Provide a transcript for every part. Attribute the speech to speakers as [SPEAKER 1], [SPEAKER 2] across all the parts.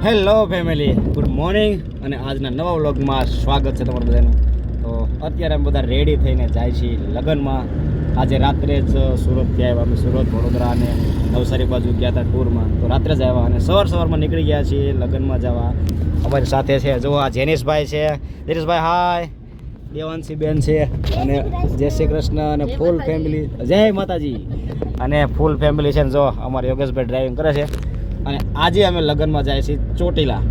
[SPEAKER 1] Hello family, good morning અને આજના નવા વ્લોગમાં સ્વાગત છે તમારું બધાનું. તો અત્યારે અમે બધા રેડી થઈને જાય છીએ લગ્નમાં. આજે રાત્રે જ સુરતથી આવ્યા અમે. સુરત, વડોદરા અને નવસારી બાજુ ગયા હતા ટૂરમાં. તો રાત્રે જ આવ્યા અને સવારમાં નીકળી ગયા છીએ લગ્નમાં જવા. અમારી સાથે છે જો આ જેનિશભાઈ છે. જેનિશભાઈ હાય. દેવાંશી બેન છે અને જય શ્રી કૃષ્ણ અને ફૂલ ફેમિલી, જય માતાજી. અને ફૂલ ફેમિલી છે ને જો અમારા યોગેશભાઈ ડ્રાઇવિંગ કરે છે. અને આજે અમે લગ્નમાં જાય છીએ ચોટીલા.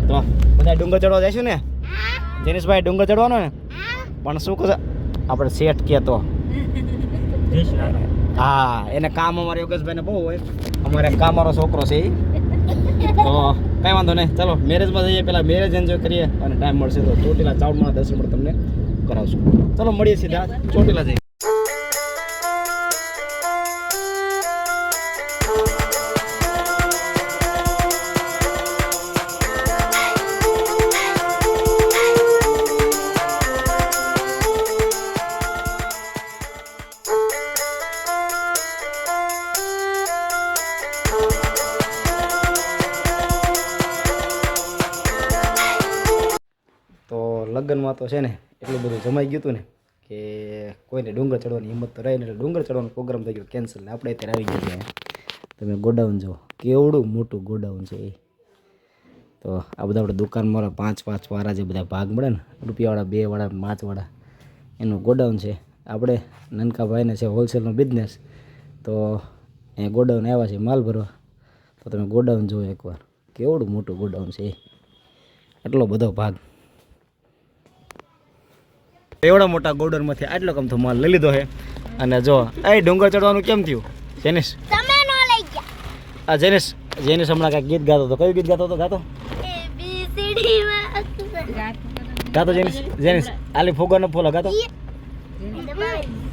[SPEAKER 1] તો બધા ડુંગર ચડવા જઈશું ને જેનિશભાઈ? ડુંગર ચડવાનો ને પણ શું કહે આપણે શેઠ કે તો હા, એને કામ અમારે યોગેશભાઈને બહુ હોય. અમારે કામવાળો છોકરો છે એ. તો કંઈ વાંધો નહીં, ચાલો મેરેજમાં જઈએ. પહેલાં મેરેજ એન્જોય કરીએ અને ટાઈમ મળશે તો ચોટીલા ચાવડમાં દર્શન પણ તમને કરાવશું. ચાલો મળીએ સીધા ચોટીલા જઈએ. તો લગ્નમાં તો છે ને એટલું બધું જમાઈ ગયું હતું ને કે કોઈને ડુંગર ચડવાની હિંમત તો રહી ને, એટલે ડુંગર ચડવાનો પ્રોગ્રામ થઈ ગયો કેન્સલ. ને આપણે અત્યારે આવી ગયા છીએ. તમે ગોડાઉન જુઓ, કેવડું મોટું ગોડાઉન છે એ. તો આ બધા આપણે દુકાનમાં 5 વાળા જે બધા ભાગ મળે ને, રૂપિયાવાળા, 2 વાળા, 5 વાળા, એનું ગોડાઉન છે. આપણે નનકા ભાઈને છે હોલસેલનો બિઝનેસ. તો એ ગોડાઉન આવ્યા છે માલ ભરવા. તો તમે ગોડાઉન જુઓ એકવાર, કેવડું મોટું ગોડાઉન છે એ. એટલો બધો ભાગ. એવડા મોટા ગોડાઉનમાંથી આટલો કમથો માલ લઈ લીધો છે. અને જો એ ડુંગર ચડવાનું કેમ થયું જેનિશ?
[SPEAKER 2] તમે નો લઈ ગયા.
[SPEAKER 1] આ જેનિશ હમણાં કાંઈક ગીત ગાતો હતો. કયું ગીત ગાતો હતો? ગાતો ગાતો જેનિશ આલી ફોગો ન ફોલો ગાતો.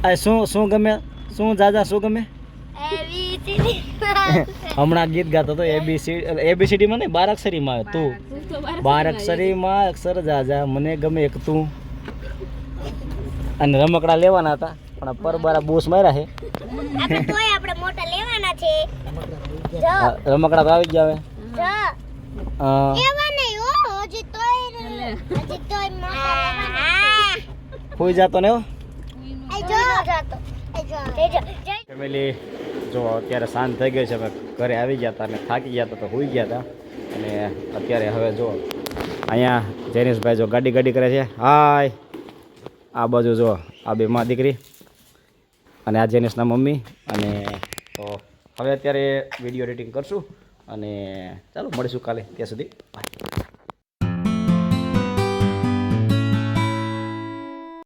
[SPEAKER 1] આ શું ગમે? શું જાજા શું ગમે? હમણાં ગીત ગાતો હતો એબીસીડીમાં નહીં, 12 અક્ષરીમાં. તું 12 અક્ષરીમાં અક્ષર જાજા મને ગમે એક તું. અને રમકડા લેવાના હતા પણ પરબારા બોસ માર્યા છે.
[SPEAKER 2] આપણે મોટા લેવાના છે.
[SPEAKER 1] રમકડા તો આવી ગયા હવે.
[SPEAKER 2] એવા નહીં હો, હજી તોય મોટા લેવાના.
[SPEAKER 1] કોઈ જાતો ને
[SPEAKER 2] ફેમિલી
[SPEAKER 1] જો અત્યારે શાંત થઈ ગઈ છે. હવે ઘરે આવી ગયા હતા અને થાકી ગયા હતા તો હોઈ ગયા હતા. અને અત્યારે હવે જો અહીંયા જેનિશભાઈ જો ગાડી કરે છે. હાય. આ બાજુ જો આ બે માં દીકરી અને આ જેનિશના મમ્મી. અને તો હવે અત્યારે વિડીયો એડિટિંગ કરશું અને ચાલો મળીશું કાલે. ત્યાં સુધી બાય.